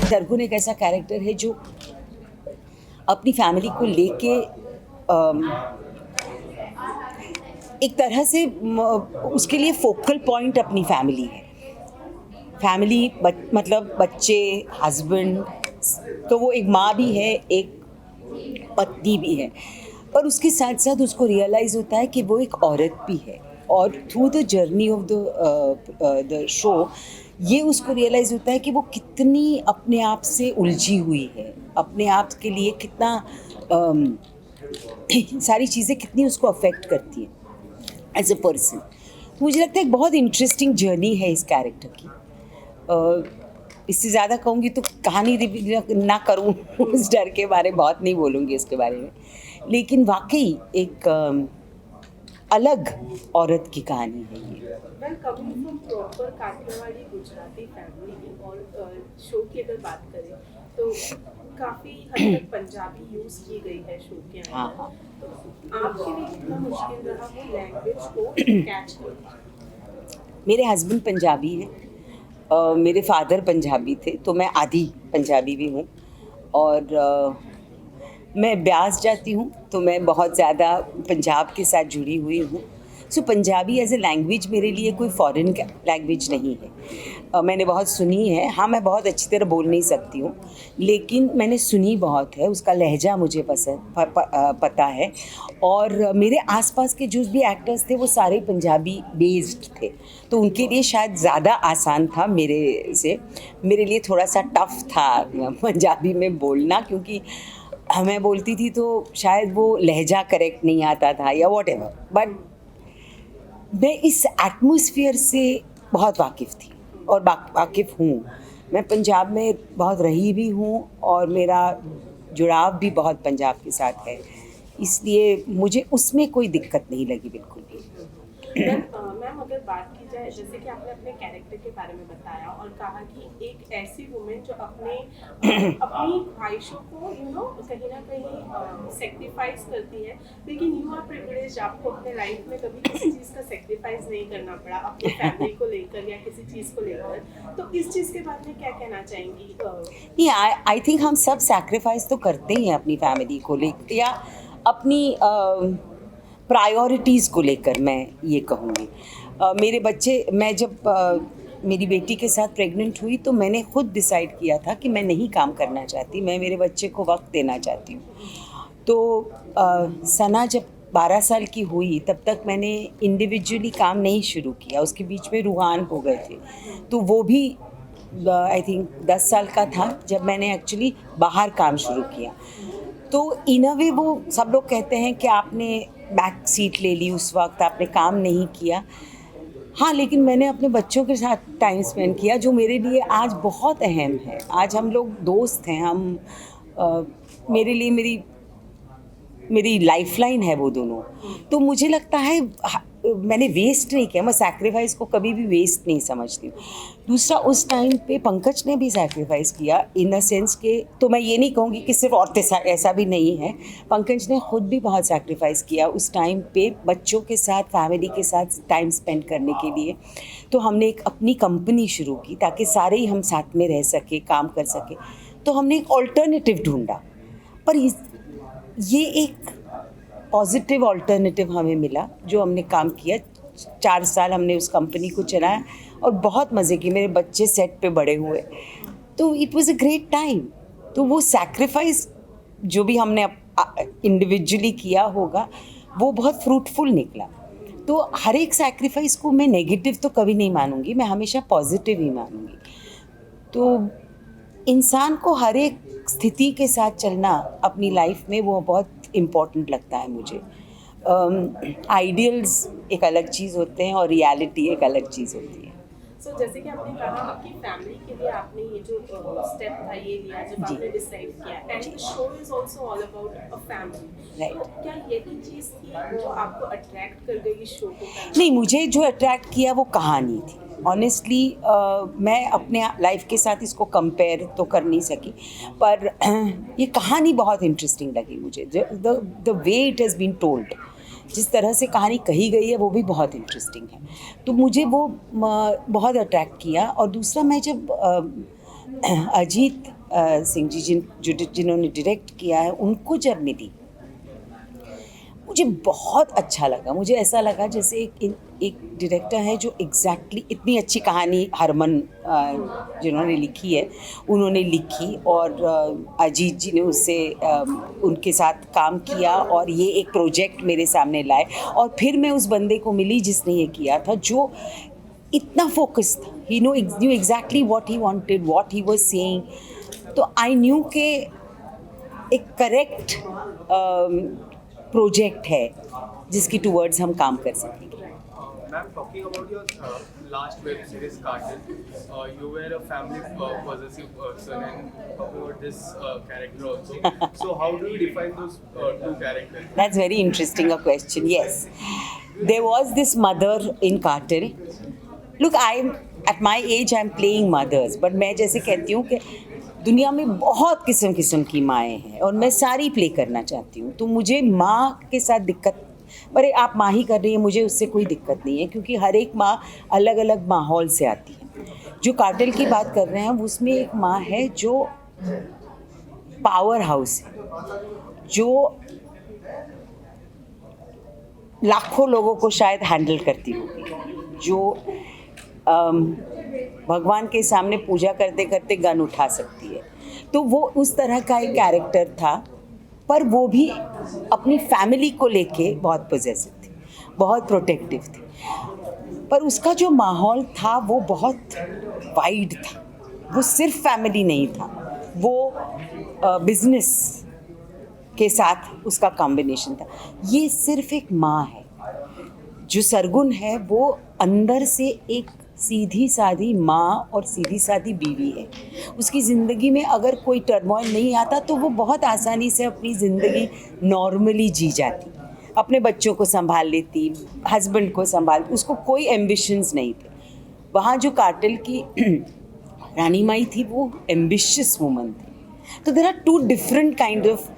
सरगुन एक ऐसा कैरेक्टर है जो अपनी फैमिली को लेके एक तरह से उसके लिए फोकल पॉइंट अपनी फैमिली है। फैमिली मतलब बच्चे, हस्बैंड, तो वो एक माँ भी है, एक पत्नी भी है, पर उसके साथ साथ उसको रियलाइज़ होता है कि वो एक औरत भी है। और through the journey of the show ये उसको रियलाइज़ होता है कि वो कितनी अपने आप से उलझी हुई है, अपने आप के लिए कितना सारी चीज़ें कितनी उसको अफेक्ट करती हैं एज अ पर्सन। मुझे लगता है एक बहुत इंटरेस्टिंग जर्नी है इस कैरेक्टर की। इससे ज़्यादा कहूँगी तो कहानी रिवील ना करूँ उस डर के बारे में बहुत नहीं बोलूँगी इसके बारे में, लेकिन वाकई एक अलग औरत की कहानी है ये। मैं coming from proper Kathiyawadi Gujarati family और शो की अगर बात करें तो काफ़ी हद तक पंजाबी यूज़ की गई है शो के अंदर। हाँ। तो आपके लिए कितना मुश्किल रहा वो लैंग्वेज को कैच करना? मेरे हस्बैंड पंजाबी हैं, मेरे फादर पंजाबी थे, तो मैं आधी पंजाबी भी हूँ। और मैं ब्यास जाती हूँ तो मैं बहुत ज़्यादा पंजाब के साथ जुड़ी हुई हूँ। सो पंजाबी एज ए लैंग्वेज मेरे लिए कोई फॉरेन लैंग्वेज नहीं है। मैंने बहुत सुनी है। हाँ, मैं बहुत अच्छी तरह बोल नहीं सकती हूँ, लेकिन मैंने सुनी बहुत है। उसका लहजा मुझे पता है। और मेरे आसपास के जो भी एक्टर्स थे वो सारे पंजाबी बेस्ड थे, तो उनके लिए शायद ज़्यादा आसान था मेरे से। मेरे लिए थोड़ा सा टफ था पंजाबी में बोलना, क्योंकि मैं बोलती थी तो शायद वो लहजा करेक्ट नहीं आता था या वॉटेवर। बट मैं इस एटमॉस्फेयर से बहुत वाकिफ़ थी और वाकिफ़ हूँ। मैं पंजाब में बहुत रही भी हूँ और मेरा जुड़ाव भी बहुत पंजाब के साथ है, इसलिए मुझे उसमें कोई दिक्कत नहीं लगी बिल्कुल भी। मैम अगर बात की जाए, जैसे कि आपने अपने कैरेक्टर के बारे में बताया और कहा कि एक ऐसी वुमेन जो अपनी ख्वाहिशों को कहीं ना कहीं सेक्रीफाइस करती है, लेकिन यू आर प्रिविलेज्ड, आपको अपने लाइफ में कभी किसी चीज़ का सेक्रीफाइस नहीं करना पड़ा अपनी फैमिली को लेकर या किसी चीज़ को लेकर। तो इस चीज़ के बारे में क्या कहना चाहेंगी? नहीं, आई थिंक हम सब सैक्रिफाइस तो करते ही हैं अपनी फैमिली को लेकर या अपनी प्रायोरिटीज़ को लेकर। मैं ये कहूँगी मेरे बच्चे, मैं जब मेरी बेटी के साथ प्रेग्नेंट हुई तो मैंने खुद डिसाइड किया था कि मैं नहीं काम करना चाहती, मैं मेरे बच्चे को वक्त देना चाहती हूँ। तो सना जब 12 साल की हुई तब तक मैंने इंडिविजुअली काम नहीं शुरू किया। उसके बीच में रूहान हो गए थे, तो वो भी आई थिंक 10 साल का था जब मैंने एक्चुअली बाहर काम शुरू किया। तो इन अ वे वो सब लोग कहते हैं कि आपने बैक सीट ले ली, उस वक्त आपने काम नहीं किया। हाँ, लेकिन मैंने अपने बच्चों के साथ टाइम स्पेंड किया, जो मेरे लिए आज बहुत अहम है। आज हम लोग दोस्त हैं, हम मेरे लिए मेरी लाइफलाइन है वो दोनों। तो मुझे लगता है मैंने वेस्ट नहीं किया, मैं सैक्रिफाइस को कभी भी वेस्ट नहीं समझती हूँ। दूसरा, उस टाइम पे पंकज ने भी सैक्रिफाइस किया इन द सेंस के, तो मैं ये नहीं कहूँगी कि सिर्फ औरतें, ऐसा भी नहीं है। पंकज ने खुद भी बहुत सैक्रिफाइस किया उस टाइम पे बच्चों के साथ, फैमिली के साथ टाइम स्पेंड करने के लिए। तो हमने एक अपनी कंपनी शुरू की ताकि सारे ही हम साथ में रह सके, काम कर सके। तो हमने एक ऑल्टरनेटिव ढूंढा, पर ये एक पॉजिटिव अल्टरनेटिव हमें मिला जो हमने काम किया। 4 साल हमने उस कंपनी को चलाया और बहुत मज़े किए। मेरे बच्चे सेट पे बड़े हुए, तो it was a great time. तो वो सैक्रिफाइस जो भी हमने इंडिविजुअली किया होगा वो बहुत फ्रूटफुल निकला। तो हर एक सैक्रिफाइस को मैं नेगेटिव तो कभी नहीं मानूंगी, मैं हमेशा पॉजिटिव ही मानूंगी। तो इंसान को हर एक स्थिति के साथ चलना अपनी लाइफ में वो बहुत इम्पोर्टेंट लगता है मुझे। आइडियल्स एक अलग चीज़ होते हैं और रियलिटी एक अलग चीज़ होती है। सो जैसे कि आपने कहा आपकी फैमिली के लिए आपने ये जो स्टेप था ये लिया जब जी। आपने डिसाइड किया, and the show is also all about a family. Right. तो क्या यही चीज़ थी जो आपको अट्रैक्ट कर गई इस शो को करने? नहीं, मुझे जो अट्रैक्ट किया वो कहानी थी। ऑनेस्टली मैं अपने लाइफ के साथ इसको कंपेयर तो कर नहीं सकी, पर ये कहानी बहुत इंटरेस्टिंग लगी मुझे। The way it has been told, जिस तरह से कहानी कही गई है वो भी बहुत इंटरेस्टिंग है। तो मुझे वो बहुत अट्रैक्ट किया। और दूसरा, मैं जब अजीत सिंह जी जिन्होंने डायरेक्ट किया है, उनको जब मिली मुझे बहुत अच्छा लगा। मुझे ऐसा लगा जैसे एक डायरेक्टर है जो एग्जैक्टली इतनी अच्छी कहानी हरमन जिन्होंने लिखी है उन्होंने लिखी, और अजीत जी ने उससे उनके साथ काम किया और ये एक प्रोजेक्ट मेरे सामने लाए। और फिर मैं उस बंदे को मिली जिसने ये किया था, जो इतना फोकस था। He knew exactly what he wanted, what he was saying. तो आई न्यू के एक करेक्ट प्रोजेक्ट है जिसकी टूवर्ड्स हम काम कर सकेंगे। Ma'am, talking about your last web series Cartel, you were a family possessive person and talking about this character also. So how do you define those two characters? That's very interesting a question. Yes, there was this mother in Cartel. Look, at my age I'm playing mothers, but मैं जैसे कहती हूँ कि दुनिया में बहुत किस्म की माएँ हैं और मैं सारी प्ले करना चाहती हूँ। तो मुझे माँ के साथ दिक्कत, अरे आप माँ ही कर रही हैं, मुझे उससे कोई दिक्कत नहीं है, क्योंकि हर एक माँ अलग अलग माहौल से आती है। जो कार्टेल की बात कर रहे हैं उसमें एक माँ है जो पावर हाउस है, जो लाखों लोगों को शायद हैंडल करती होगी, जो भगवान के सामने पूजा करते करते गन उठा सकती है। तो वो उस तरह का एक कैरेक्टर था, पर वो भी अपनी फैमिली को लेके बहुत पॉजेसिव थी, बहुत प्रोटेक्टिव थी। पर उसका जो माहौल था वो बहुत वाइड था, वो सिर्फ फैमिली नहीं था, वो बिजनेस के साथ उसका कॉम्बिनेशन था। ये सिर्फ एक माँ है। जो सरगुन है वो अंदर से एक सीधी सादी माँ और सीधी सादी बीवी है। उसकी ज़िंदगी में अगर कोई टर्मोइल नहीं आता तो वो बहुत आसानी से अपनी ज़िंदगी नॉर्मली जी जाती, अपने बच्चों को संभाल लेती, हस्बैंड को संभालती, उसको कोई एम्बिशंस नहीं थे। वहाँ जो कार्टेल की रानी माई थी वो एम्बिशियस वुमन थी। तो there are two different kind of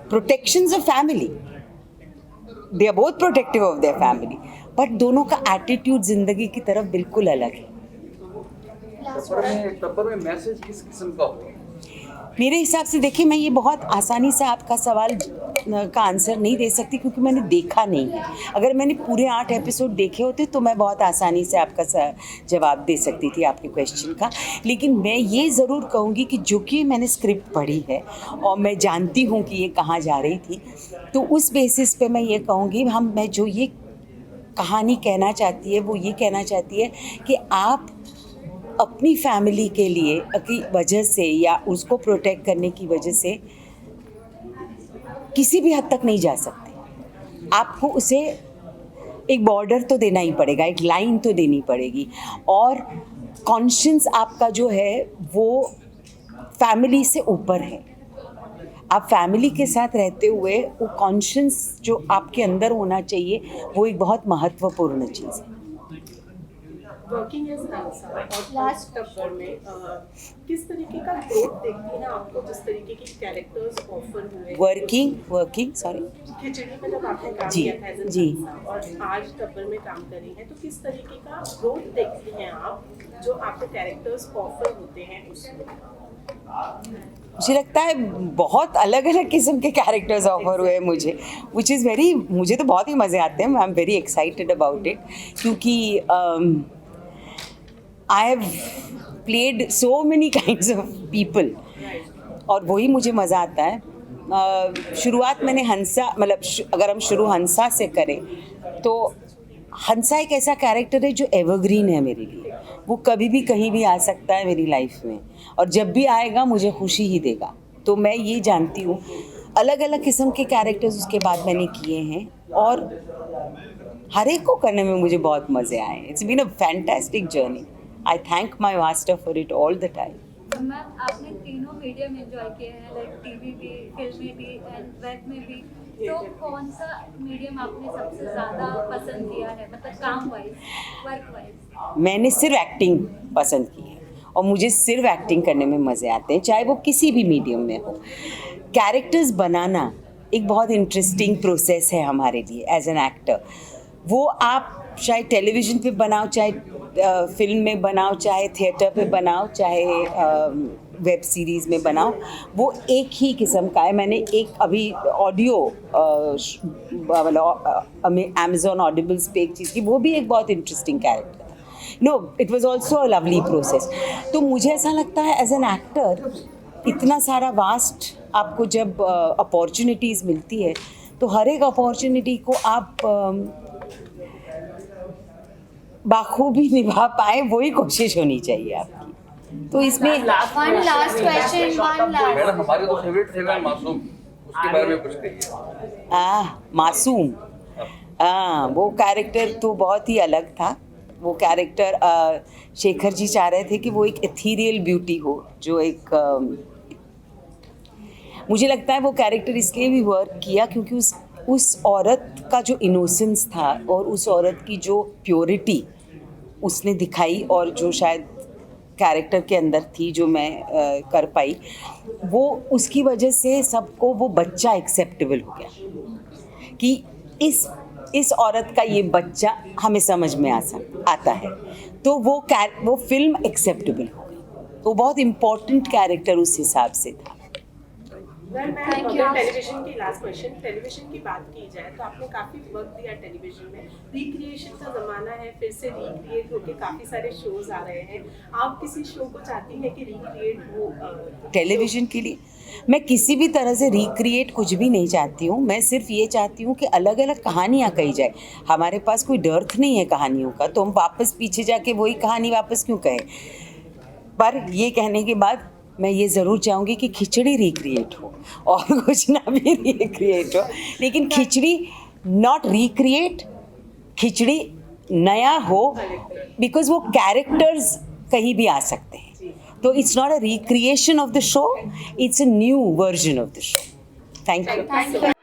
protections of family. They are both protective of their family, but दोनों का एटीट्यूड जिंदगी की तरफ बिल्कुल अलग है। टप्पर में मैसेज किस किस्म का हो? मेरे हिसाब से देखिए, मैं ये बहुत आसानी से आपका सवाल का आंसर नहीं दे सकती, क्योंकि मैंने देखा नहीं है। अगर मैंने पूरे 8 एपिसोड देखे होते तो मैं बहुत आसानी से आपका जवाब दे सकती थी आपके क्वेश्चन का। लेकिन मैं ये ज़रूर कहूँगी कि जो कि मैंने स्क्रिप्ट पढ़ी है और मैं जानती हूँ कि ये कहाँ जा रही थी, तो उस बेसिस पे मैं ये कहूँगी, मैं जो ये कहानी कहना चाहती है वो ये कहना चाहती है कि आप अपनी फैमिली के लिए की वजह से या उसको प्रोटेक्ट करने की वजह से किसी भी हद तक नहीं जा सकते। आपको उसे एक बॉर्डर तो देना ही पड़ेगा, एक लाइन तो देनी पड़ेगी, और कॉन्शियस आपका जो है वो फैमिली से ऊपर है। आप फैमिली के साथ रहते हुए वो कॉन्शियस जो आपके अंदर होना चाहिए वो एक बहुत महत्वपूर्ण चीज़ है। वर्किंग एज हंसा और लास्ट टप्पर में किस तरीके का ग्रोथ देखती हैं आपको, जिस तरीके के कैरेक्टर्स ऑफर हुए? वर्किंग सॉरी खिचड़ी में जब आपने काम जी, किया था एज जी। हंसा और आज टप्पर में काम कर रही हैं, तो किस तरीके का ग्रोथ देखती हैं आप जो आपको कैरेक्टर्स ऑफर होते हैं उसमें? मुझे लगता है बहुत अलग अलग किस्म के कैरेक्टर्स ऑफर हुए मुझे, मुझे तो बहुत ही मज़े आते हैं। I am very excited about it, क्योंकि I have played so many kinds of people, और वही मुझे मज़ा आता है। शुरुआत मैंने अगर हम शुरू हंसा से करें तो हंसा एक ऐसा कैरेक्टर है जो एवरग्रीन है मेरे लिए। वो कभी भी कहीं भी आ सकता है मेरी लाइफ में, और जब भी आएगा मुझे खुशी ही देगा। तो मैं ये जानती हूँ अलग अलग किस्म के कैरेक्टर्स उसके बाद मैंने किए हैं, और हर एक को करने में मुझे बहुत मज़े आए। It's been a fantastic journey. I thank my master for it all the time. Ma'am, आपने तीनों मीडियम एंजॉय किए हैं, लाइक टीवी भी, फिल्म में भी एंड वेब में भी। तो कौन सा मीडियम आपने सबसे ज़्यादा पसंद किया है, मतलब काम वाइज, वर्क वाइज? मैंने सिर्फ एक्टिंग पसंद की है, और मुझे सिर्फ एक्टिंग करने में मज़े आते हैं, चाहे वो किसी भी मीडियम में हो। कैरेक्टर्स बनाना एक बहुत इंटरेस्टिंग प्रोसेस है हमारे लिए एज एन एक्टर। वो आप आप चाहे टेलीविज़न पे बनाओ, चाहे फिल्म में बनाओ, चाहे थिएटर पे बनाओ, चाहे वेब सीरीज़ में बनाओ, वो एक ही किस्म का है। मैंने एक अभी ऑडियो मतलब अमेज़ॉन ऑडिबल्स पे एक चीज़ की, वो भी एक बहुत इंटरेस्टिंग कैरेक्टर था। No, it was also a lovely process. तो मुझे ऐसा लगता है एज एन एक्टर इतना सारा वास्ट आपको जब अपॉर्चुनिटीज़ मिलती है, तो हर एक अपॉर्चुनिटी को आप बाखूबी निभा पाए, वही कोशिश होनी चाहिए आपकी। तो इसमें one last question, one last. Madam हमारे तो फेवरेट थे मैम मासूम, उसके बारे में कुछ कहिए। मासूम, वो कैरेक्टर तो बहुत ही अलग था। वो कैरेक्टर शेखर जी चाह रहे थे कि वो एक एथीरियल ब्यूटी हो, जो एक मुझे लगता है वो कैरेक्टर इसलिए भी वर्क किया क्योंकि उस औरत का जो इनोसेंस था और उस औरत की जो प्योरिटी उसने दिखाई, और जो शायद कैरेक्टर के अंदर थी जो मैं कर पाई, वो उसकी वजह से सबको वो बच्चा एक्सेप्टेबल हो गया कि इस औरत का ये बच्चा हमें समझ में आता है, तो वो फिल्म एक्सेप्टेबल हो गई। तो बहुत इम्पोर्टेंट कैरेक्टर उस हिसाब से था। Ma'am Thank you. टेलीविजन की लास्ट क्वेश्चन, टेलीविजन की बात की जाए तो आपने काफ़ी वक्त दिया टेलीविजन में, रिक्रिएशन का ज़माना है, फिर से रिक्रिएट होके काफ़ी सारे शोज आ रहे हैं। आप किसी शो को चाहती हैं कि रिक्रिएट हो टेलीविज़न के लिए मैं किसी भी तरह से रिक्रिएट कुछ भी नहीं चाहती हूँ। मैं सिर्फ ये चाहती हूँ कि अलग अलग कहानियाँ कही जाए। हमारे पास कोई डर्थ नहीं है कहानियों का, तो हम वापस पीछे जाके वही कहानी वापस क्यों कहें। पर ये कहने के बाद मैं ये ज़रूर चाहूँगी कि खिचड़ी रिक्रिएट हो और कुछ ना भी रिक्रिएट हो, लेकिन खिचड़ी नॉट रिक्रिएट, खिचड़ी नया हो, बिकॉज वो कैरेक्टर्स कहीं भी आ सकते हैं। तो it's not a recreation of the show, it's a new version of the show. Thank you. Thank you.